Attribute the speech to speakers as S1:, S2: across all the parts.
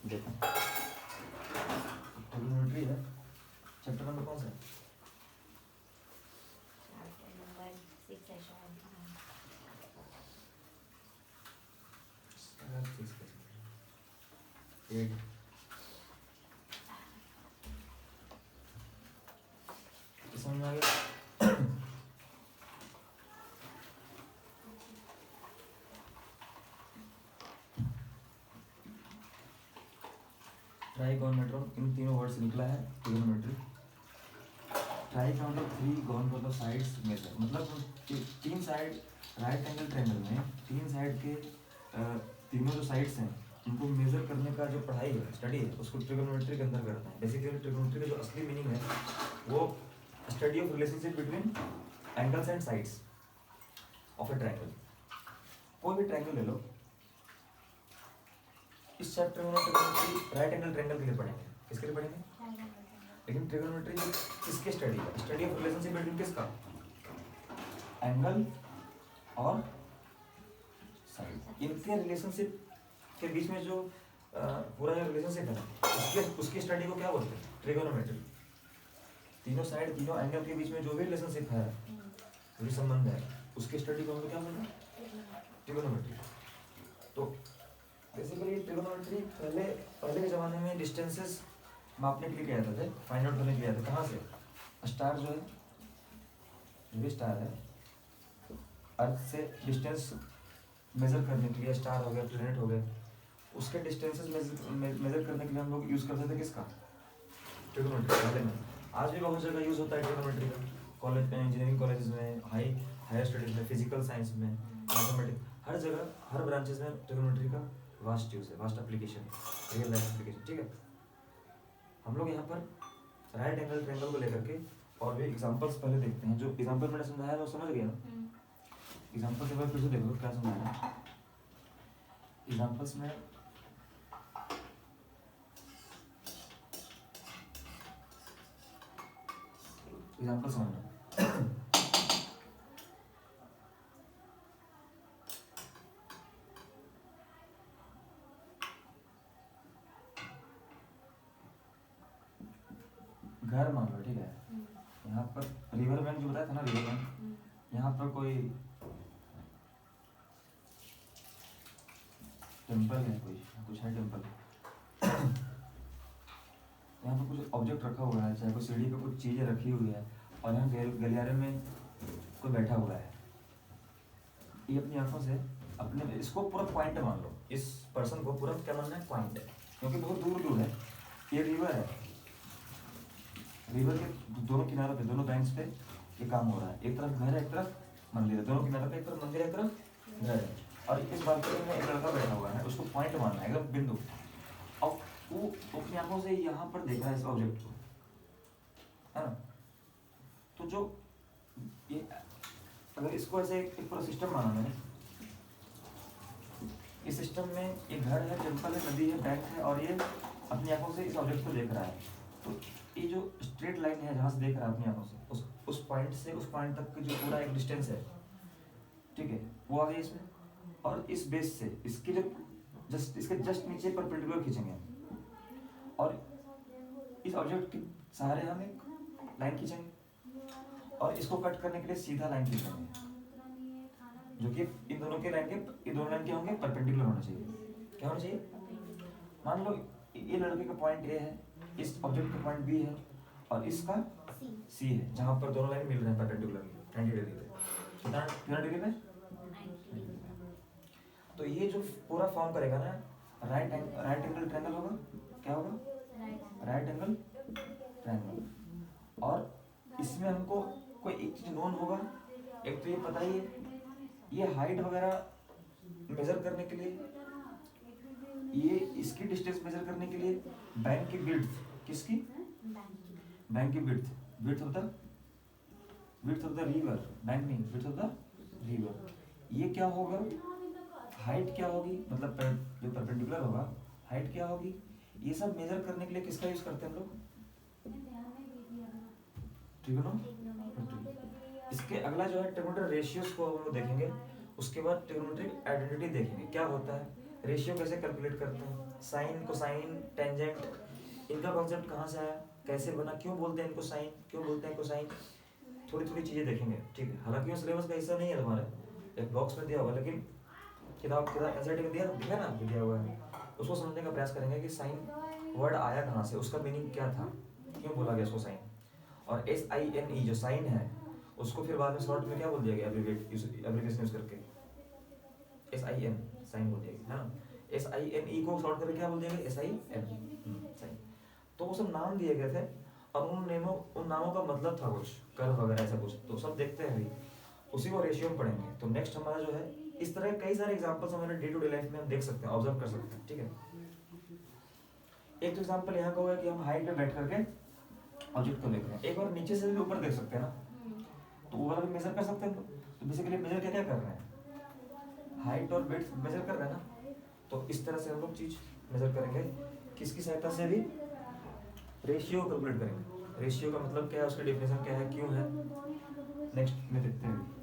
S1: देखो ट्रिग्नोमेट्री है, chapter number कौन सा है?
S2: नंबर 6 है शायद।
S1: समझ में आ गया? ट्राइगोनोमेट्री इन तीनों वर्ड से निकला है ट्रिग्नोमेट्री। ट्राई का मतलब थ्री, गॉन मतलब साइड्स, मेजर मतलब तीन साइड राइट एंगल ट्रायंगल में तीन साइड के तीनों जो साइड्स हैं उनको मेजर करने का जो पढ़ाई है, स्टडी है, उसको ट्रिग्नोमेट्री के अंदर करते हैं। बेसिकली ट्रिग्नोमेट्री का जो असली मीनिंग है वो study of relationship between angles and sides of A triangle. कोई भी ट्रायंगल ले लो, इस चैप्टर में ट्रिग्नोमेट्री राइट एंगल ट्रायंगल के लिए पढ़ेंगे। किसके लिए पढ़ेंगे? लेकिन ट्रिग्नोमेट्री किसके स्टडी है? स्टडी ऑफ रिलेशनशिप बिटवीन किसका? एंगल और साइड। इनके रिलेशनशिप के बीच में जो पूरा जो रिलेशनशिप है उसकी स्टडी को क्या बोलते हैं? ट्रिगोनोमेट्री। तीनों साइड तीनों एंगल के बीच में जो भी रिलेशनशिप है, जो भी संबंध है, उसकी स्टडी को हम लोग क्या बोलते हैं? ट्रिगोनोमेट्री। तो बेसिकली ट्रिगोनोमेट्री पहले के ज़माने में डिस्टेंसेस मापने के लिए किया जाता था, फाइंड आउट करने के लिए किया था। कहाँ से? स्टार जो है, जो भी स्टार है, अर्थ से डिस्टेंस मेजर करने के लिए, स्टार हो गया, प्लेनेट हो गए, उसके डिस्टेंसेस मेजर करने के लिए हम लोग यूज़ करते थे किसका? ट्रिगोनोमेट्री। पहले में, आज भी बहुत जगह यूज़ होता है ट्रिगोनोमेट्री का। कॉलेज में, इंजीनियरिंग कॉलेजेस में, हायर स्टडीज़ में, फिजिकल साइंस में, मैथमेटिक्स, हर जगह हर ब्रांचेस में ट्रिगोनोमेट्री का वास्ट यूज़ है, vast application, real life application. ठीक है, हम लोग यहाँ पर राइट एंगल ट्रायंगल को लेकर के और भी एग्जांपल्स पहले देखते हैं। जो एग्जांपल मैंने समझाया वो समझ गया ना? एग्जांपल के बाद फिर से देखो क्या समझाया। एग्जांपल्स में एग्जांपल समझना। घर मान लो, ठीक है, यहाँ पर रिवर बैंक जो बताया था ना, रिवर बैंक, यहाँ पर कोई टेम्पल है, कोई कुछ है टेम्पल, यहाँ पर कुछ ऑब्जेक्ट रखा हुआ है, चाहे कोई सीढ़ी पे कुछ चीज़ें रखी हुई है, और यहाँ गलियारे में कोई बैठा हुआ है। ये अपनी आंखों से अपने इसको पूरा पॉइंट मान लो, इस पर्सन को पूरा क्या मानना है? पॉइंट है, क्योंकि बहुत दूर दूर है। ये रिवर है, रिवर के दोनों किनारों पे, दोनों बैंक्स पे ये काम हो रहा है। एक तरफ घर है, एक तरफ मंदिर है, दोनों किनारों पे एक तरफ मंदिर है, एक तरफ घर है, और इस बालकनी में एक लड़का बैठा हुआ है, उसको पॉइंट मानना है, एकदम बिंदु। अब वो अपनी आंखों से यहाँ पर देख रहा है इस ऑब्जेक्ट को, है ना? तो जो ये अगर इसको ऐसे एक पूरा सिस्टम माना मैंने, इस सिस्टम में ये घर है, टेम्पल है, नदी है, बैंक है, और ये अपनी आंखों से इस ऑब्जेक्ट को देख रहा है। तो ये जो स्ट्रेट लाइन है जहाँ से देख रहा है अपनी आंखों से, उस पॉइंट से उस पॉइंट तक की जो पूरा एक डिस्टेंस है, ठीक है, वो आ गई इसमें। और इस बेस से इसके जो इसके जस्ट नीचे परपेंडिकुलर खींचेंगे, और इस ऑब्जेक्ट के सहारे हम एक लाइन खींचेंगे, और इसको कट करने के लिए सीधा लाइन खींचेंगे, जो कि इन दोनों के लाइन के, ये दोनों लाइन क्या होंगे? परपेंडिकुलर होना चाहिए। क्या होना चाहिए? मान लो ये लड़के का पॉइंट ए है, इस ऑब्जेक्ट का पॉइंट बी है, और इसका सी है, जहाँ पर दोनों लाइन मिल रहे हैं परपेंडिकुलर 90 डिग्री पे। कितना डिग्री पे? तो ये जो पूरा फॉर्म करेगा ना, राइट एंगल ट्रायंगल होगा। क्या होगा? Right angle triangle. और इसमें हमको कोई एक चीज नोन होगा। एक तो ये पता ही है, ये हाइट वगैरह मेजर करने के लिए, ये इसकी डिस्टेंस मेजर करने के लिए बैंक की विड्थ, किसकी? बैंक की width, width of the river, bank नहीं, विड्थ ऑफ द रिवर। ये क्या होगा? हाइट क्या होगी, मतलब जो परपेंडिकुलर होगा, हाइट क्या होगी? ये सब मेजर करने के लिए किसका यूज करते हैं हम लोग? ट्रिग्नोमेट्री। इसके अगला जो है ट्रिग्नोमेट्री रेशियोज को हम लोग देखेंगे, उसके बाद ट्रिग्नोमेट्री आइडेंटिटी देखेंगे। क्या होता है रेशियो कैसे कैलकुलेट करते हैं, साइन कोसाइन टेंजेंट, इनका कॉन्सेप्ट कहाँ से आया, कैसे बना, क्यों बोलते हैं इनको साइन, क्यों बोलते हैं कोसाइन, थोड़ी थोड़ी चीज़ें देखेंगे, ठीक है। हालांकि वो सिलेबस का हिस्सा नहीं है तुम्हारे, एक बॉक्स में दिया हुआ, लेकिन किताब किताब एनसीईआरटी में दिया दिखा ना, दिया हुआ है, उसको समझने का प्रयास करेंगे कि साइन वर्ड आया कहाँ से, उसका मीनिंग क्या था, क्यों बोला गया उसको साइन। और SINE जो साइन है उसको फिर बाद में शॉर्ट में क्या बोल दिया गया, एब्रिविएशन यूज करके SIN साइन बोल दिया गया, है ना। SINE को शॉर्ट करके क्या बोल दिया गया, SIN साइन। तो वो सब नाम दिए गए थे और उन नामों का मतलब था कुछ, कर्व वगैरह ऐसा कुछ, तो सब देखते हैं अभी, उसी को रेशियो में पढ़ेंगे। तो नेक्स्ट हमारा जो है, इस तरह के कई सारे एग्जांपल्स हमारे डे टू डे लाइफ में हम देख सकते हैं, ऑब्जर्व कर सकते हैं, ठीक है। एक तो एग्जांपल यहाँ का हुआ है कि हम हाइट पे बैठ करके ऑब्जेक्ट को देख रहे हैं, एक बार नीचे से भी ऊपर देख सकते हैं ना, तो वो वाला भी मेजर कर सकते हैं हम लोग। तो बेसिकली मेजर क्या क्या कर रहे हैं, हाइट और वेट मेजर कर रहे हैं ना। तो इस तरह से हम लोग चीज मेजर करेंगे, किसकी सहायता से भी, रेशियो कैलकुलेट करेंगे। रेशियो का मतलब क्या है, उसका डेफिनेशन क्या है, क्यों है, नेक्स्ट में देखते हैं।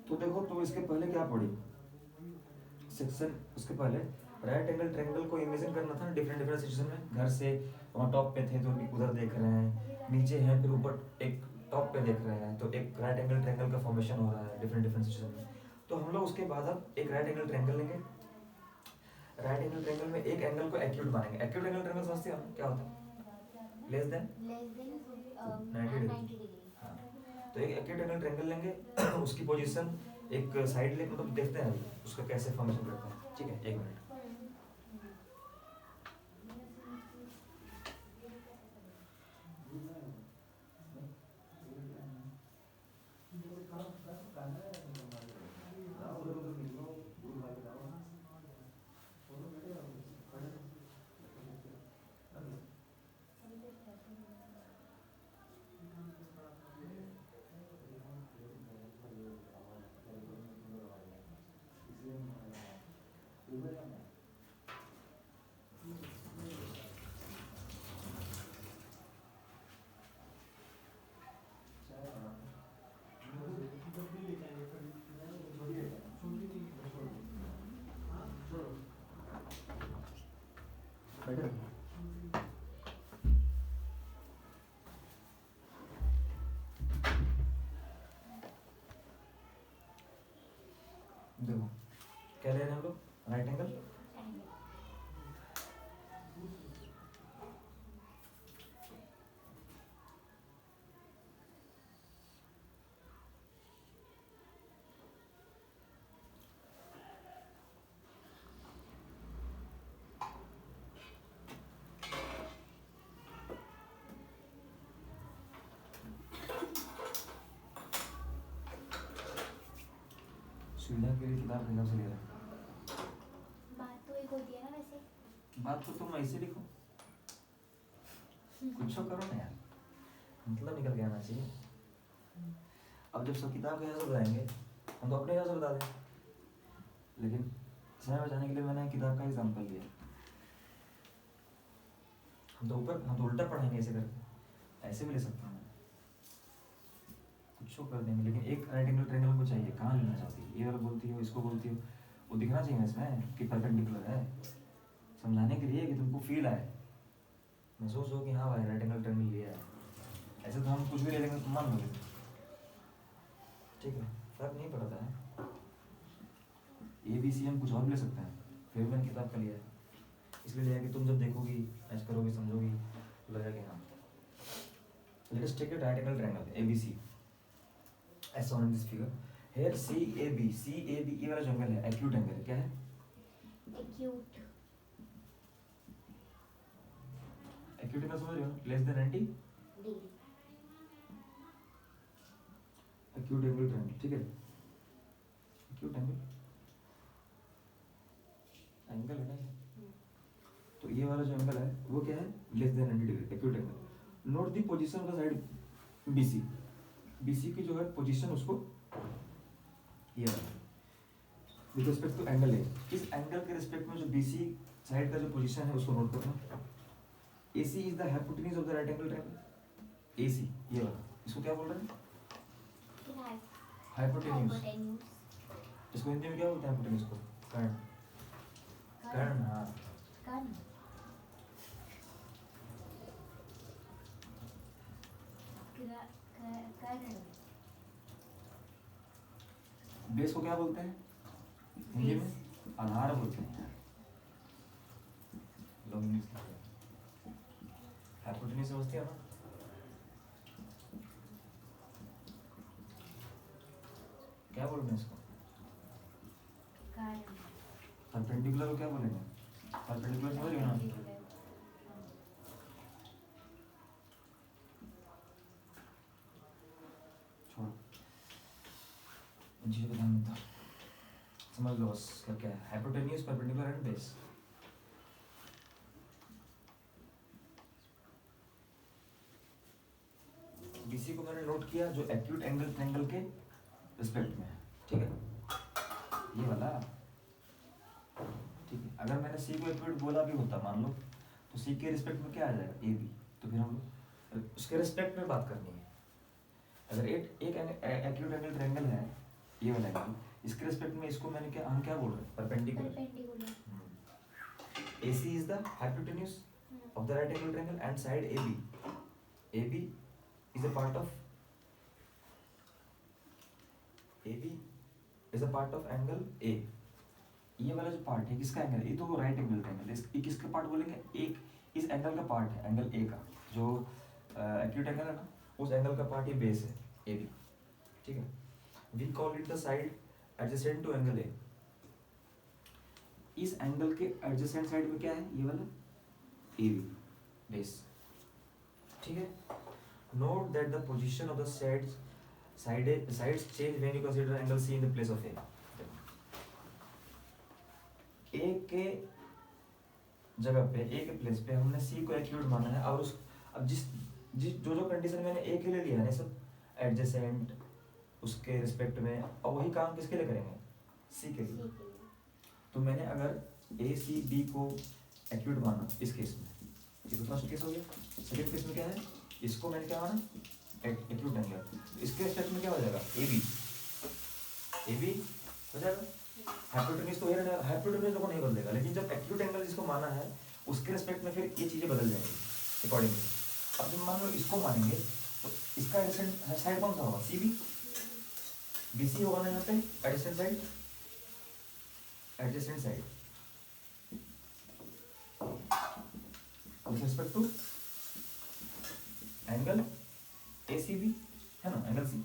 S1: तो देखो, तो इसके पहले क्या पढ़ी सेक्शन, उसके पहले राइट एंगल ट्रायंगल को इमेजिन करना था डिफरेंट डिफरेंट सिचुएशन में। घर से वहाँ टॉप पे थे तो उधर देख रहे हैं, नीचे हैं फिर ऊपर एक टॉप पे देख रहे हैं, तो एक राइट एंगल ट्रायंगल का फॉर्मेशन हो रहा है डिफरेंट डिफरेंट सिचुएशन में। तो हम लोग उसके बाद अब एक राइट एंगल ट्रायंगल लेंगे। राइट एंगल ट्रायंगल में एक एंगल को एक्यूट मानेंगे। एक्यूट एंगल ट्रायंगल समझते हो क्या होता है, लेस देन 90 डिग्री। हाँ, तो एक एक्यूट एंगल ट्रायंगल लेंगे, उसकी पोजीशन एक साइड ले, मतलब देखते हैं अभी उसका कैसे फॉर्मेशन करता है, ठीक है। एक मिनट, बैठे रहो। देखो क्या ले रहे हैं हम लोग, राइट एंगल, सुविधा के लिए किताब के हिसाब से ले रहे हैं।
S2: बात तो एक होती है ना वैसे।
S1: बात तो तुम ऐसे लिखो, कुछ तो करो ना यार, मतलब निकल के आना चाहिए। अब जब सब किताब के हिसाब से बताएंगे, हम तो अपने हिसाब से बता दें, लेकिन समय बचाने के लिए मैंने किताब का एग्जाम्पल लिया। हम तो उल्टा पढ़ाएंगे ऐसे करके, ऐसे भी ले सकते हैं, कुछ तो कर देंगे। लेकिन एक राइट एंगल ट्रायंगल को चाहिए, कहाँ लेना चाहती है, ये वाला बोलती हो, इसको बोलती हो, वो दिखना चाहिए इसमें कि परपेंडिकुलर है, समझाने के लिए कि तुमको फील आए, महसूस हो कि हाँ भाई राइट एंगल ट्रायंगल लिया है। ऐसे तो हम कुछ भी ले लेंगे तो मान लो, ठीक है, फर्क नहीं पड़ता है। ABC हम कुछ और भी ले सकते हैं, फिर मैंने किताब का लिया है, इसलिए लिया कि तुम जब देखोगी, ऐसा करोगी, समझोगी, तो लगेगा कि हाँ। Let us take a right angle triangle ABC as shown in this figure. Here CAB ये वाला जो एंगल है एक्यूट एंगल है, क्या है,
S2: एक्यूट
S1: एक्यूट एंगल समझ रहे हो, less than 90
S2: degree.
S1: Acute angle triangle, ठीक है। एक्यूट एंगल एंगल है ना ये। तो ये वाला जो एंगल है वो क्या है, less than 90 degree, acute angle. Note the position of the side BC, BC की जो है पोजीशन उसको ये वाला with respect to angle A, इस एंगल के रिस्पेक्ट में जो बीसी साइड का जो पोजीशन है उसको नोट करना। AC is the hypotenuse of the right angle triangle. AC ये वाला, इसको क्या बोल रहे हैं, हाइपोटेन्यूज।
S2: हाइपोटेन्यूज।
S1: इसको हिंदी में क्या बोलते हैं हाइपोटेन्यूज को, कर्ण। कर्ण, हाँ।
S2: कर्ण। कर्ण।
S1: बेस को क्या बोलते हैं हिंदी में, आधार बोलते हैं। लोग इंग्लिश लिखते हैं, हाइपोटेन्यूज समझते हैं ना। क्या बोल रहे हैं इसको,
S2: कर्ण।
S1: परपेंडिकुलर को क्या बोलेंगे, परपेंडिकुलर समझ रहे हो ना। छोड़ो इन चीज़ों पे ध्यान मत दो, समझ लो बस क्या क्या है, hypotenuse, perpendicular and base. BC को मैंने नोट किया जो एक्यूट एंगल ट्रायंगल के रिस्पेक्ट में है, ठीक है, ये वाला, ठीक है। अगर मैंने सी को एक्यूट बोला भी होता मान लो, तो सी के रिस्पेक्ट में क्या आ जाएगा, ए बी, तो फिर हम लोग उसके रिस्पेक्ट में बात करनी है। अगर एक एक्यूट एंगल ट्रायंगल है ये वाला एंगल, इसके रिस्पेक्ट में इसको मैंने क्या, हम क्या बोल रहे हैं, perpendicular.
S2: Perpendicular.
S1: AC is the hypotenuse of the right angle triangle and side AB. AB is a part of angle A. ये वाला जो पार्ट है किसका एंगल, ये तो राइट एंगल ट्रायंगल, ये किसका पार्ट बोलेंगे, एक इस एंगल का पार्ट है, एंगल A का जो एक्यूट एंगल है ना, उस एंगल का पार्ट ये बेस है AB, ठीक है। We call it the side adjacent to angle A. इस एंगल के एडजेसेंट साइड में क्या है, ये वाला AB बेस, ठीक है। Note that the position of the sides change when you consider angle C in the place of A. A के जगह पे, A के प्लेस पे हमने C को एक्यूट माना है, और उस अब जिस जो कंडीशन मैंने A के लिए लिया है ना सब, एडजेसेंट उसके रिस्पेक्ट में, और वही काम किसके लिए करेंगे, C के लिए। तो मैंने अगर ACB को एक्यूट माना इस केस में, ये तो फर्स्ट केस हो गया। सेकंड केस में क्या है, इसको मैंने क्या माना, एक्यूट एंगल, तो इसके रिस्पेक्ट में क्या हो जाएगा, AB हो जाएगा। हाइपोटेन्यूज तो हाइपोटेन्यूज को नहीं बदलेगा, लेकिन जब एक्यूट एंगल जिसको माना है उसके रिस्पेक्ट में फिर ये चीजें बदल जाएंगी अकॉर्डिंगली। अब जब मान लो इसको मानेंगे तो इसका एडजेसेंट साइड कौन सा होगा, CB, BC होगा ना यहाँ पे adjacent side, adjacent side with respect to angle ACB है ना, एंगल C।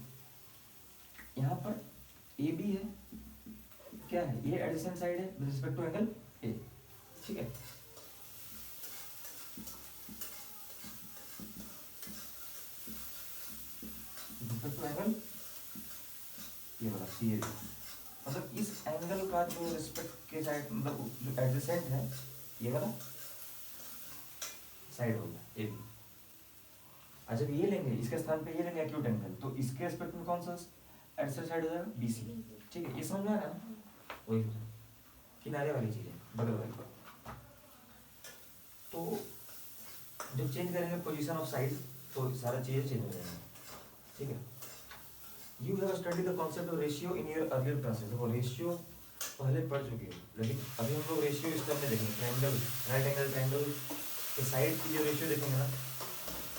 S1: यहाँ पर AB है, क्या है, ये एडजेसेंट साइड है with respect to angle A, ठीक है। with respect to एंगल ये वाला CAB, मतलब इस एंगल का जो रिस्पेक्ट के साइड, मतलब जो एडजेसेंट है ये वाला साइड होगा AB। और जब ये लेंगे इसके स्थान पे ये लेंगे एक्यूट एंगल, तो इसके रिस्पेक्ट में कौन सा एडजेसेंट साइड हो जाएगा, BC, ठीक है। ये समझ में आ रहा है ना, वही किनारे वाली चीज है, बगल वाली। तो जब चेंज करेंगे पोजीशन ऑफ साइड तो सारा चीजें चेंज हो जाएंगी, ठीक है। You have studied the concept of ratio in your earlier classes. देखो रेशियो पहले पढ़ चुके हो, लेकिन अभी हम लोग रेशियो इस टर्म में देखेंगे, ट्रायंगल, राइट एंगल ट्रायंगल के साइड की जो रेशियो देखेंगे ना,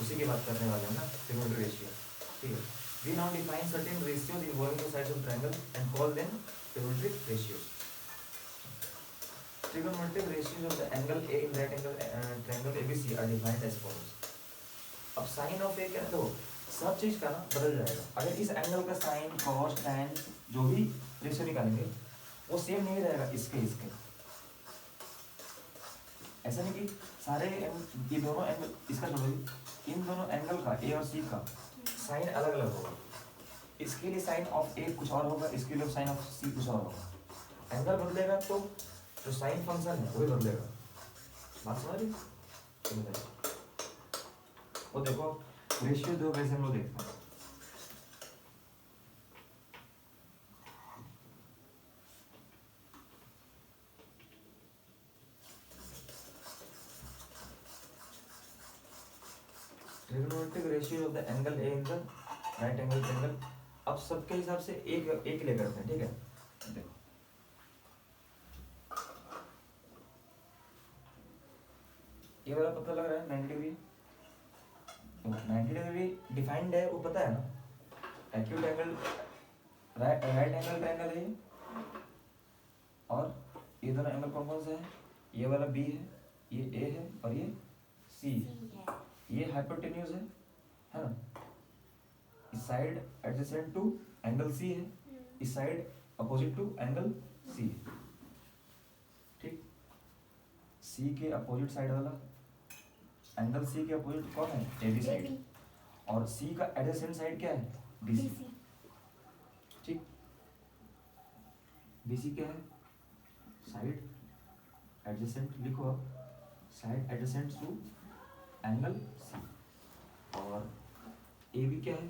S1: उसी की बात करने वाले हैं ना, ट्रिगोनोमेट्रिक रेशियो, ठीक है। We now define certain ratios involving the sides of triangle and call them trigonometric ratios. Trigonometric ratios of the angle A in right angle triangle ABC are defined as follows. अब sign of A क्या है, तो सब चीज का ना बदल जाएगा। अगर इस एंगल का साइन, कॉस, टैन जो भी रेशियो निकालेंगे वो सेम नहीं रहेगा इसके। ऐसा नहीं कि सारे ये दोनों एंगल, इसका छोड़ो, इन दोनों एंगल का ए और सी का साइन अलग अलग होगा। इसके लिए साइन ऑफ ए कुछ और होगा, इसके लिए साइन ऑफ सी कुछ और होगा। एंगल बदलेगा तो जो साइन फंक्शन है वो भी बदलेगा। बात समझ रही? वो देखो रेशियो दो वैसे हम लोग देखते हैं। Trigonometric ratio of the angle A in the right angle triangle. अब सबके हिसाब से एक एक ले करते हैं, ठीक है। देखो ये वाला पता लग रहा है 90 डिग्री, 90 डिग्री डिफाइंड है वो पता है ना। Acute angle right angle triangle है, और ये दोनों एंगल कौन कौन से हैं? ये वाला बी है, ये ए है, और ये सी है। ये हाइपोटेन्यूज है ना। इस side adjacent to angle C है, इस side opposite to angle C है, ठीक। सी के अपोजिट साइड वाला एंगल सी के अपोजिट कौन है? A B side. और सी का एडजेसेंट साइड क्या है? बी सी, ठीक। बी सी क्या है? साइड एडजेसेंट, लिखो आप, side adjacent to angle C. और ए बी क्या है?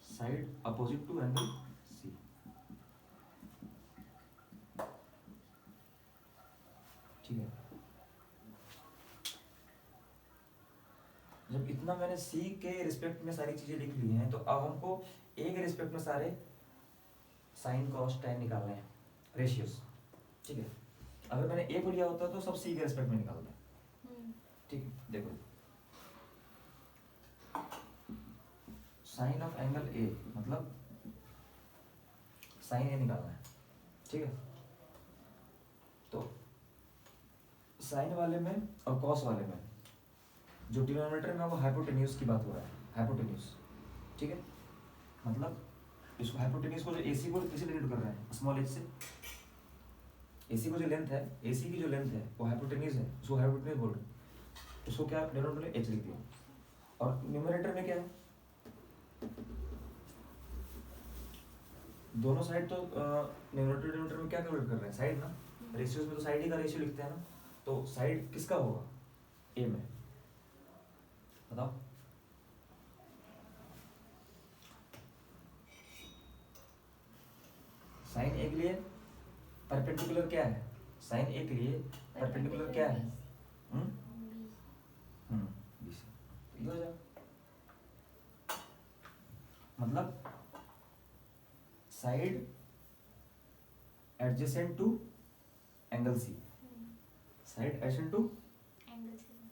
S1: Side opposite to angle C, ठीक है। जब इतना मैंने सी के रिस्पेक्ट में सारी चीजें लिख ली हैं, तो अब हमको ए के रिस्पेक्ट में सारे साइन कॉस टैन निकालने हैं, रेशियोज, ठीक है। अगर मैंने ए को लिया होता तो सब सी के रिस्पेक्ट में निकालते हैं, ठीक है। देखो साइन ऑफ एंगल ए मतलब साइन ए निकालना है, ठीक है। तो साइन वाले में और कॉस वाले में जो डिनोमिनेटर में वो हाइपोटेन्यूज की बात हो रहा है, हाइपोटेन्यूज, ठीक है। मतलब इसको हाइपोटेन्यूज को जो एसी को किसे डिनोट कर रहे हैं? स्मॉल एच से। एसी को जो लेंथ है, एसी की जो लेंथ है वो हाइपोटेन्यूज है, उसको हाइपोटेन्यूज बोल रहे हैं। उसको क्या डिनोमिनेटर में एच लिख दिया, और न्यूमरेटर में क्या है? दोनों साइड तो न्यूमरेटर डिनोमिनेटर में क्या कैलकुलेट कर रहे हैं? साइड ना। रेशियोज में तो साइड ही का रेशियो लिखते हैं ना। तो साइड किसका होगा? ए में, बताओ। साइन ए के लिए परपेंडिकुलर क्या है? साइन ए के लिए परपेंडिकुलर क्या है? B C. ये हो जाए मतलब side adjacent to angle C, side adjacent to
S2: angle C,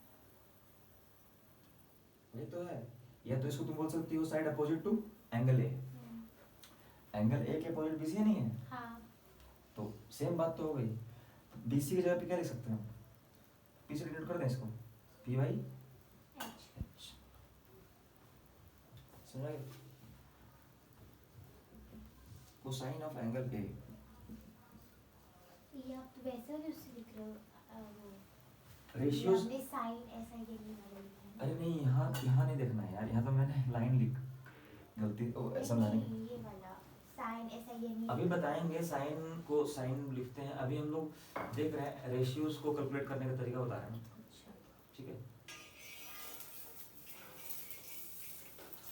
S1: ये तो है। या तो इसको तुम बोल सकती हो side opposite to angle A. Angle A के अपोजिट बी सी नहीं है?
S2: हाँ।
S1: तो सेम बात तो हो गई। बी सी की जगह पे क्या लिख सकते हैं हम? पी से डिनोट कर दें इसको, पी बाई एच। समझ गए? कोसाइन ऑफ एंगल ए,
S2: ये आप तो वैसे ही उससे लिख रहे हो, वो
S1: रेशियोज।
S2: हमने साइन ऐसा ये नहीं वाला लिखा है ना।
S1: अरे नहीं, यहाँ यहाँ नहीं देखना है यार, यहाँ तो मैंने लाइन लिख गलती समझाने की।
S2: नहीं, ये वाला साइन ऐसा ये नहीं।
S1: अभी बताएंगे साइन को, साइन लिखते हैं। अभी हम लोग देख रहे हैं रेशियोज को कैलकुलेट करने का तरीका बता रहे हैं,
S2: अच्छा,
S1: ठीक है।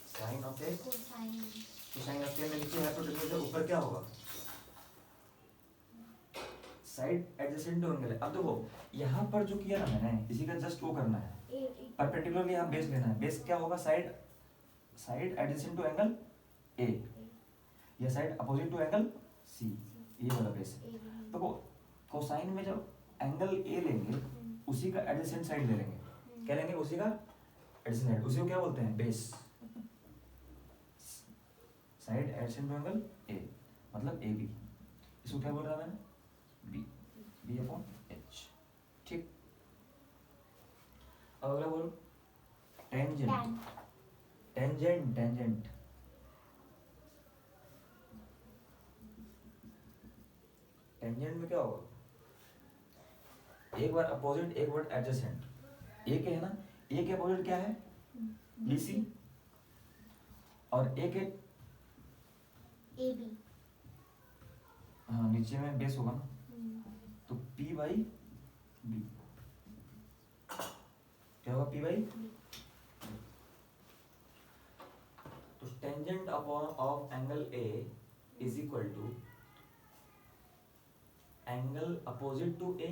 S1: साइन ऑफ ए,
S2: कोसाइन,
S1: तो साइन ऑफ ए में नीचे हाइपोटेन्यूज है, ऊपर क्या होगा? साइड एडजेसेंट टू एंगल है। अब देखो यहाँ पर जो किया ना मैंने, इसी का जस्ट वो करना है, परपेंडिकुलरली यहाँ बेस लेना है। बेस क्या होगा? Side, side adjacent to angle A, या side opposite to angle C, ये वाला बेस है। देखो कोसाइन में जब एंगल ए लेंगे उसी का एडजेसेंट साइड ले लेंगे। क्या लेंगे? उसी का एडजेसेंट साइड। उसी को क्या बोलते हैं? Base. Side adjacent to angle A मतलब ए बी। इसको क्या बोल रहा मैंने? बी, बी अपॉन एच, ठीक। अब अगला बोलो टेंजेंट। टेंजेंट, टेंजेंट टेंजेंट में क्या होगा? एक बार अपोजिट, एक बार एडजेसेंट। ए के है ना, ए के अपोजिट क्या है, BC, और ए के,
S2: AB।
S1: हाँ नीचे में बेस होगा ना, तो P/B क्या होगा, P/B। तो tangent upon of angle A is equal to angle opposite to A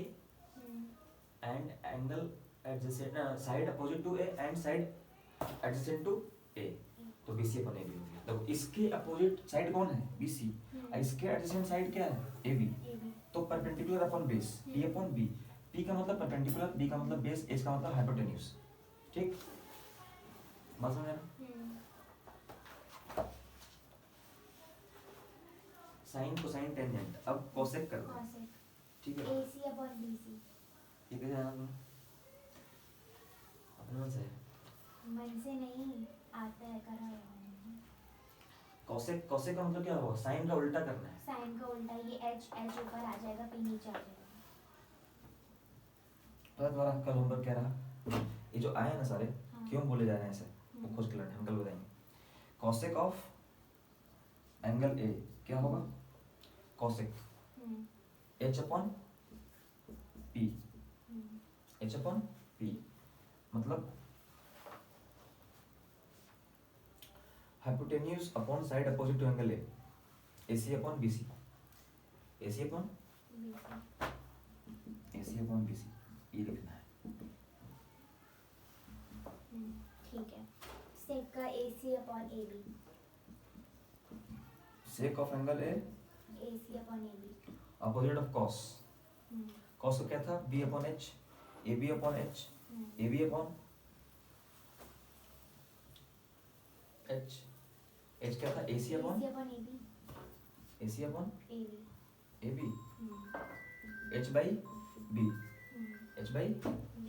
S1: and angle adjacent, side opposite to A and side adjacent to A, तो BC अपॉन AB हो गया। देखो इसके अपोजिट साइड कौन है, BC, और इसके एडजेसेंट साइड क्या है, AB। तो perpendicular upon base, P upon B। P का मतलब परपेंडिकुलर, B का मतलब बेस, H का मतलब हाइपोटेन्यूज। ठीक, बात समझ रहे? साइन कोसाइन टेंजेंट, अब कोसेक करते हैं, ठीक है।
S2: AC upon BC।
S1: ये कैसे जाना तुम्हें, अपने मन से है।
S2: मन से नहीं आता है, करा है मैंने।
S1: कोसेक, कोसेक का मतलब क्या होगा, साइन का उल्टा करना है।
S2: साइन का उल्टा, ये H ऊपर आ जाएगा, P नीचे आ जाएगा।
S1: तो तुम्हारा कल होमवर्क क्या रहा, ये जो आए ना सारे, क्यों बोले जा रहे हैं ऐसे, वो खोज के हम कल बताएंगे। कोसेक ऑफ एंगल ए क्या होगा, cosec H upon P, H upon P मतलब hypotenuse upon side opposite to angle A, AC upon BC, AC upon BC, ये लिखना है।
S2: ठीक है। सेक का AC upon AB।
S1: Sec of angle A
S2: AC upon AB।
S1: Opposite of cos, cos का क्या था, B upon H, AB upon H, AB upon H, H क्या था, AC upon
S2: AB।
S1: AC upon
S2: AB।
S1: AB, H by B, H by B।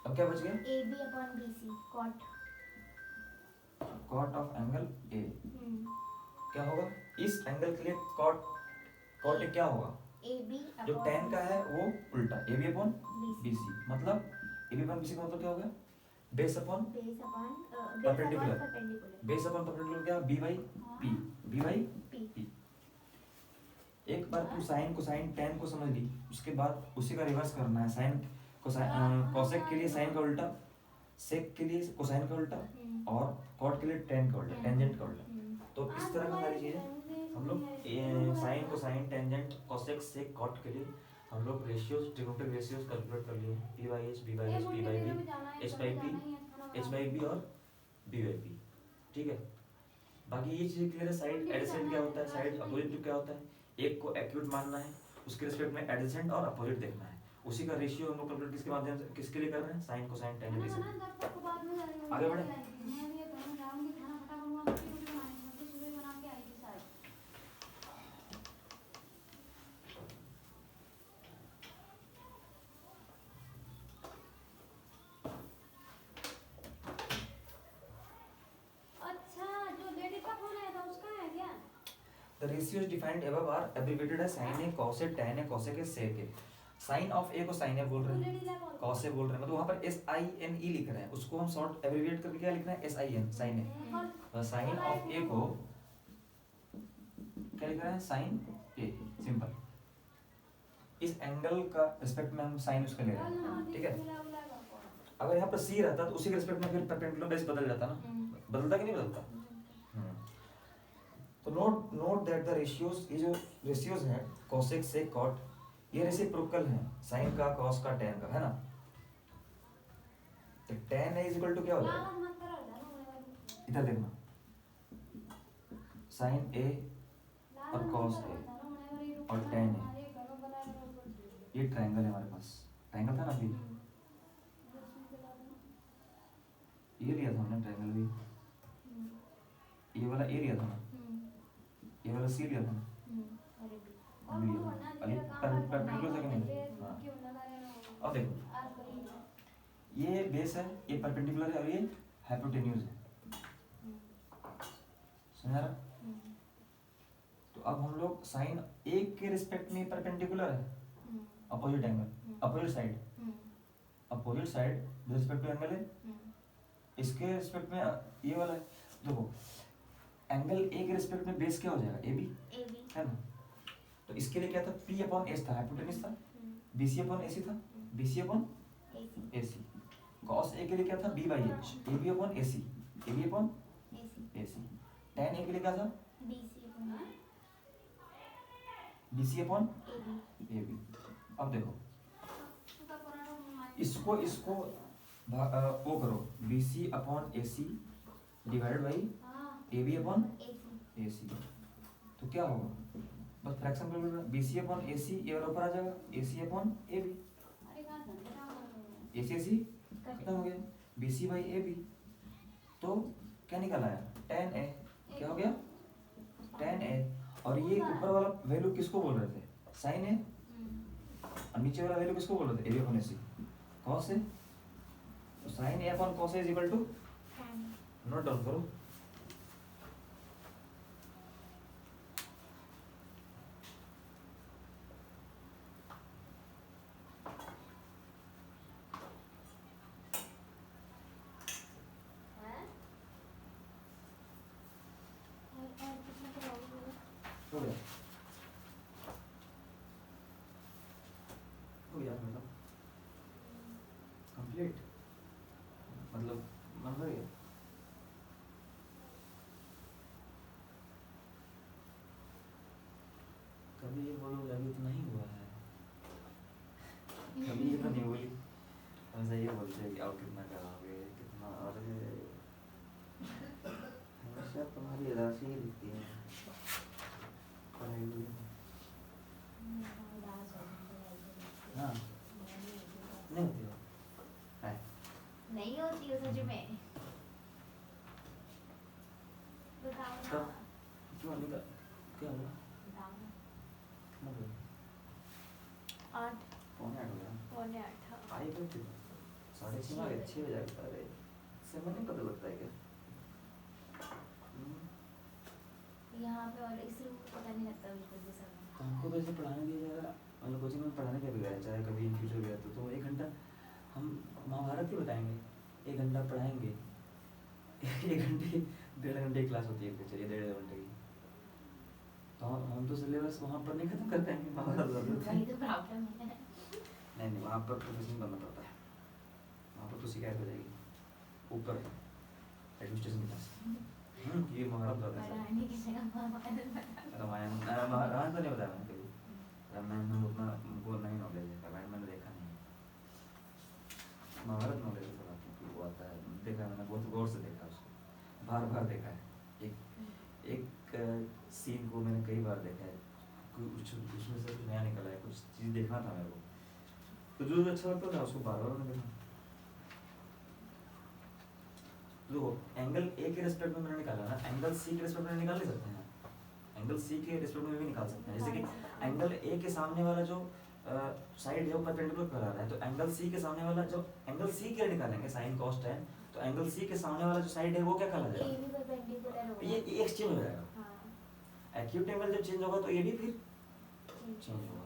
S1: अब क्या बच गया,
S2: AB upon BC, cot.
S1: Cot of angle A क्या होगा, इस angle के लिए कॉट, कॉट क्या होगा,
S2: AB
S1: जो
S2: अपॉन
S1: tan का है वो उल्टा, AB अपॉन
S2: BC।
S1: BC मतलब AB अपॉन BC का मतलब क्या हो गया, base upon
S2: base upon
S1: perpendicular,
S2: perpendicular.
S1: Base upon perpendicular क्या, B by P, B by
S2: P।
S1: एक बार तू साइन कोसाइन tan को समझ ली, उसके बाद उसी का रिवर्स करना है, साइन कोसाइन, कोसेक के लिए साइन का उल्टा, सेक के लिए कोसाइन का उल्टा, और कॉट के लिए tan का उल्टा, टेंजेंट का उल्टा। तो इस तरह की सारी चीजें हम लोग sine cosine tangent cosec sec cot के लिए हम लोग रेशियोज, ट्रिग्नोमेट्रिक रेशियोज कैलकुलेट कर लिए, P/H, B/H, P/B, H/P, H/B और B/P, ठीक है। बाकी ये चीजें क्लियर है। साइड एडजेसेंट क्या होता है, साइड अपोजिट क्या होता है, एक को एक्यूट मानना है, उसके रिस्पेक्ट में एडजेसेंट और अपोजिट देखना है, उसी का रेशियो हम लोग कैलकुलेट किसके माध्यम से, किसके लिए कर रहे हैं, साइन कोसाइन टेंजेंट के लिए। आगे बढ़े, The ratios defined above are abbreviated as sin A, cos A, tan A, cosec A, sec A. Sine of A को साइन ए बोल रहे हैं, कॉस ए बोल रहे हैं, मतलब वहाँ पर SINE लिख रहे हैं, उसको हम शॉर्ट एब्रिविएट करके क्या लिख रहे हैं, SIN, साइन ए। तो साइन ऑफ ए को क्या लिख रहे हैं, साइन ए, सिंपल। इस एंगल का रिस्पेक्ट में हम साइन उसका ले रहे हैं, ठीक है। अगर यहाँ पर C रहता तो उसी के रिस्पेक्ट में फिर परपेंडिकुलर बेस बदल जाता ना, बदलता कि नहीं बदलता। तो नोट दैट द रेशियोज, ये जो रेशियोज हैं कोसेक सेक कॉट, ये रेसिप्रोकल हैं, साइन का, कॉस का, tan का, है ना। तो tan A इक्वल टू क्या हो जाएगा, इधर देखना, साइन A और कॉस A और tan A, ये ट्रायंगल है हमारे पास, ट्रायंगल था ना अभी, ये लिया था हमने ट्रायंगल भी, ये वाला A लिया था ना, ये वाला C लिया था ना, परपेंडिकुलर था कि नहीं। हाँ, अब देखो ये बेस है, ये परपेंडिकुलर है और ये हाइपोटेन्यूज है, समझा रहा। तो अब हम लोग साइन ए के रिस्पेक्ट में परपेंडिकुलर है, opposite angle, opposite side, opposite side with respect to angle है, इसके रिस्पेक्ट में ये वाला है। देखो एंगल ए के रिस्पेक्ट में बेस क्या हो जाएगा, ए बी है ना। तो इसके लिए क्या था, पी अपॉन एस था, हाइपोटेन्यूज था, बीसी अपॉन एसी था, BC upon AC. Cos A के लिए क्या था, B by H, A B upon AC, A B upon AC. Tan A के लिए क्या था, बीसी अपॉन ए बी। अब देखो इसको इसको वो करो, BC upon AC divided by A B upon AC, तो क्या होगा, बस फ्रैक्शन कर लो, बीसी अपॉन एसी ये वाला ऊपर आ जाएगा, AC upon A B, AC AC खत्म हो गया, बीसी बाई ए बी। तो क्या निकल आया, टेन ए, क्या हो गया, टेन ए। और ये ऊपर वाला वैल्यू किसको बोल रहे थे, साइन ए, और नीचे वाला वैल्यू किसको बोल रहे थे, A B upon AC, cos A. तो sine A upon cos A is equal to, note down करो, हो गया, हो गया मतलब कंप्लीट, मतलब मन भर गया। कभी ये बोलोगे अभी तो नहीं हुआ है, कभी ये तो नहीं बोली, हमेशा ये बोलते हैं कि आओ कितना कराओगे कितना, और हमेशा तुम्हारी राशि ही दिखती है। हाँ नहीं होती हो है,
S2: नहीं होती है सच में, बताओ ना,
S1: कब क्यों निकल, क्या हुआ,
S2: बताओ ना।
S1: कितना बजे,
S2: 8
S1: पौने 8 हो गया,
S2: पौने 8
S1: आई कब थी, 6:30 आ गए, 6 बजे आता है, इससे मुझे पता लगता है क्या।
S2: यहाँ पे, और इस रूम को पता नहीं लगता बिल्कुल भी समय।
S1: हमको तो ऐसे पढ़ाने दिया जाएगा, मतलब कोचिंग में पढ़ाने का भी गया, चाहे कभी इन फ्यूचर गया तो 1 घंटा हम महाभारत ही बताएंगे, 1 घंटा पढ़ाएंगे, 1 घंटे 1.5 घंटे की क्लास होती है, फिर चलिए 1.5 घंटे की, तो हम तो सिलेबस वहाँ पर नहीं खत्म कर पाएंगे महाभारत
S2: वही तो प्रॉब्लम है।
S1: नहीं वहाँ पर प्रोफेशनल बनना पड़ता है, वहाँ पर तो शिकायत हो जाएगी, ऊपर एडमिनिस्ट्रेशन की क्लास, ये महाभारत बताता है,
S2: पढ़ाने की जगह
S1: रामायण रामायण तो नहीं बताया मैंने कभी, रामायण में उतना वो नहीं नॉलेज है, रामायण मैंने देखा नहीं, महाभारत नॉलेज है थोड़ा, क्योंकि वो आता है, देखा है मैंने, बहुत गौर से देखा है उसको, बार बार देखा है, एक सीन को मैंने कई बार देखा है, कुछ उसमें से कुछ नया निकला है, कुछ चीज़ देखना था मेरे को, तो जो अच्छा लगता था उसको बार बार मैंने देखा। देखो एंगल ए के रिस्पेक्ट में मैंने निकाला ना, एंगल सी के रिस्पेक्ट में निकाल नहीं सकते हैं, एंगल सी के रिस्पेक्ट में भी निकाल सकते हैं, जैसे कि एंगल ए के सामने वाला जो साइड है वो परपेंडिकुलर कर रहा है, तो एंगल सी के सामने वाला, जो एंगल सी के लिए निकालेंगे साइन कॉस tan, तो एंगल सी के सामने वाला जो साइड है वो क्या कहला
S2: ए
S1: जाएगा,
S2: भी परपेंडिकुलर होगा।
S1: ये एक्सचेंज हो जाएगा,
S2: हाँ
S1: एक्यूट एंगल जब चेंज होगा तो ये भी फिर चेंज होगा।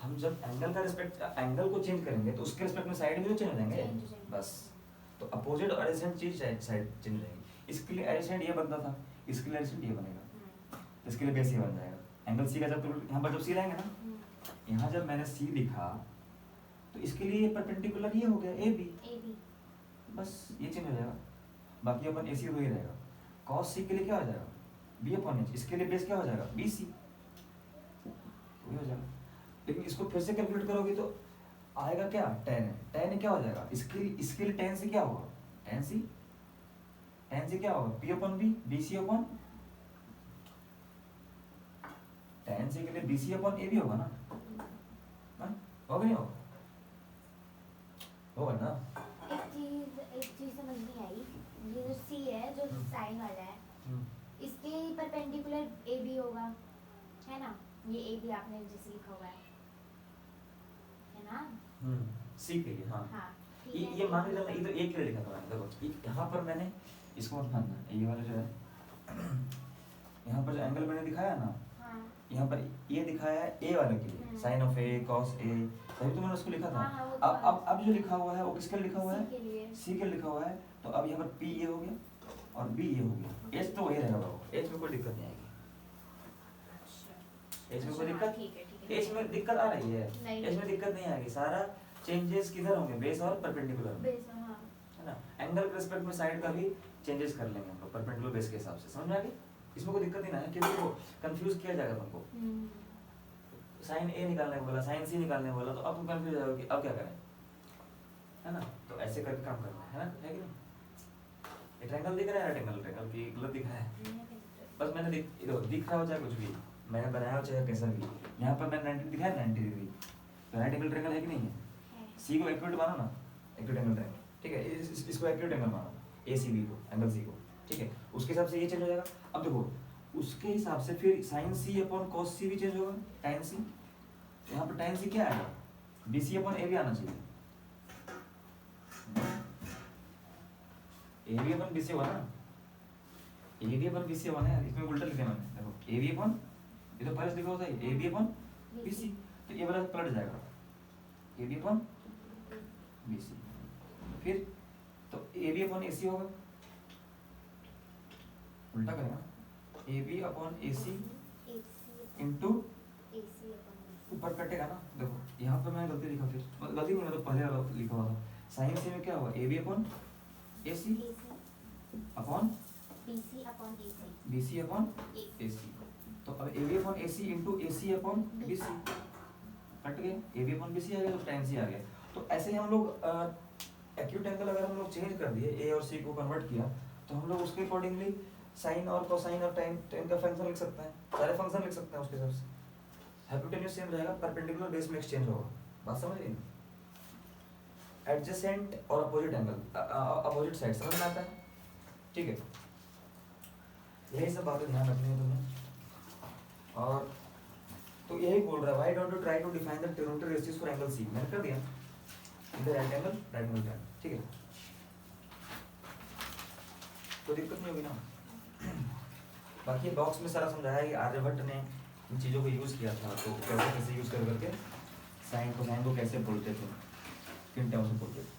S1: हम जब एंगल का रिस्पेक्ट, एंगल को चेंज करेंगे तो उसके रिस्पेक्ट में साइड भी तो चेंज हो जाएंगे,
S2: Change हो जाएंगे।
S1: बस। तो अपोजिट और एडजेसेंट चीज साइड चेंज हो जाएगी, इसके लिए एडजेसेंट ये बनता था, इसके लिए एडजेसेंट ये बनेगा, इसके लिए बेस ये बन जाएगा। एंगल सी का जब यहाँ पर जब सी लाएंगे ना, यहाँ जब मैंने सी लिखा तो इसके लिए परपेंडिकुलर ये हो गया ए बी, बस ये चेंज हो जाएगा, बाकी अपन ए सी तो ही रहेगा। कॉस सी के लिए क्या हो जाएगा, बी अपॉन एच, इसके लिए बेस क्या हो जाएगा, बी सी, वही हो जाएगा। लेकिन इसको फिर से कैलकुलेट करोगे तो आएगा क्या, tan क्या हो जाएगा, इसके लिए tan से क्या होगा, tan से क्या होगा, p upon B, B C upon, tan से के लिए बी सी अपॉन ए भी होगा ना, होगा नहीं होगा, होगा ना।
S2: एक चीज समझ नहीं आई, ये जो सी है जो साइन वाला है, इसके परपेंडिकुलर ए बी होगा, है ना, ये ए बी आपने जैसे लिखा हुआ है ना,
S1: सी के लिए, हाँ
S2: हाँ ठीक
S1: ये
S2: है।
S1: ये मान लेना, ये तो एक के लिए लिखा था मैंने, देखो यहाँ पर मैंने इसको मत मानना, ये वाला जो है यहाँ पर जो एंगल मैंने दिखाया ना,
S2: हाँ
S1: यहाँ पर ये दिखाया है ए वाले के लिए, sign of A cos A, तभी तो मैंने उसको लिखा था।
S2: हाँ, वो तो
S1: अब जो लिखा हुआ है वो किसके लिए लिखा हुआ
S2: C
S1: है,
S2: के लिए।
S1: सी के लिए लिखा हुआ है। तो अब यहाँ पर पी ये हो गया और बी ये हो गया, एच तो वही रहेगा बाबू, एच में कोई दिक्कत नहीं आएगी। एच में कोई
S2: हाँ,
S1: दिक्कत,
S2: ठीक है
S1: एच में दिक्कत आ रही है,
S2: नहीं।
S1: एच में दिक्कत नहीं आएगी। सारा चेंजेस किधर होंगे, बेस और परपेंडिकुलर में,
S2: बेस हाँ
S1: है ना। एंगल के रिस्पेक्ट में साइड का भी चेंजेस कर लेंगे हम लोग परपेंडिकुलर बेस के हिसाब से, समझ में आ गई। इसमें कोई दिक्कत ही ना है, क्योंकि वो कंफ्यूज किया जाएगा तुमको। साइन ए निकालने को बोला, साइन सी निकालने को बोला, तो अब तुम कंफ्यूज हो जाओगे कि अब क्या करें, है ना। तो ऐसे करके काम करना है ना, है कि नहीं। ये ट्रायंगल दिख रहा है, ट्रायंगल ट्रायंगल की गलत दिख रहा है, बस मैंने दिख रहा हो चाहे कुछ भी मैंने बनाया हो चाहे कैसा भी, यहाँ पर मैंने 90 दिखाया 90 डिग्री, तो राइट एंगल ट्रायंगल है कि नहीं है। सी को एक्यूट मानो ना, एक्यूट एंगल ट्रायंगल, ठीक है। इसको एक्यूट एंगल मानो, ए सी बी को, एंगल सी को, ठीक है। उसके हिसाब से ये चेंज हो जाएगा। अब देखो उसके हिसाब से फिर साइन सी अपॉन कॉस सी भी चेंज होगा, टाइन सी। यहाँ पर टाइन सी क्या आएगा, बी सी अपॉन ए भी आना चाहिए, ए बी अपन बी सी हुआ ना, ए बी अपन बी सी हुआ ना, इसमें उल्टा लिखा है मैंने, देखो ए बी अपन, ये तो पहले से लिखा होता है A B upon B C, तो ये वाला पलट जाएगा ए बी अपन बी सी, फिर तो ए बी अपन ए सी होगा, उल्टा करेगा, ए B upon A C into ऊपर कटेगा ना। देखो यहाँ पर मैंने गलती लिखा, फिर गलती नहीं तो पहले वाला लिखा हुआ था, साइन सी में क्या होगा, A B upon A C upon B C upon A C. तो अब A B upon A C into A C upon B C, cut गए, A B upon B C आ गया तो tan सी आ गया। तो ऐसे ही हम लोग एक्यूट एंगल अगर हम लोग चेंज कर दिए, ए और सी को कन्वर्ट किया, तो हम लोग उसके अकॉर्डिंगली साइन और कोसाइन और tan का फंक्शन लिख सकते हैं, सारे फंक्शन लिख सकते हैं उसके हिसाब से। हाइपोटेन्यूज सेम रहेगा, परपेंडिकुलर बेस में एक्सचेंज होगा, बात समझ रही। एडजेसेंट और अपोजिट एंगल, अपोजिट साइड समझ में आता है, ठीक है। यही सब बातें ध्यान रखनी है तुम्हें। और तो यही बोल रहा है, why don't you try to define the trigonometric ratios for angle C, मैंने कर दिया, इधर राइट एंगल ट्रायंगल, ठीक है। कोई दिक्कत नहीं होगी ना। बाकी बॉक्स में सारा समझाया है कि आर्यभट्ट ने इन चीज़ों को यूज़ किया था, तो कैसे कैसे यूज़ कर करके साइन को कैसे बोलते थे, किन टर्म्स में बोलते थे।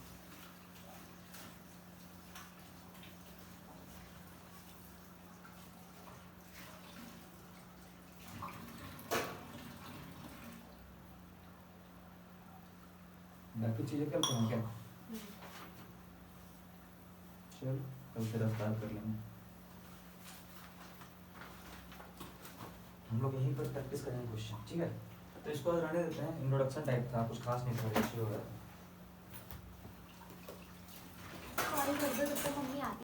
S1: बाकी चीज़ें कल करें क्या, चल कल से रफ्तार कर लेंगे हम लोग, यहीं पर प्रैक्टिस करेंगे क्वेश्चन, ठीक है। तो इसको रहने देते हैं, इंट्रोडक्शन टाइप था, कुछ खास नहीं था, रेशियो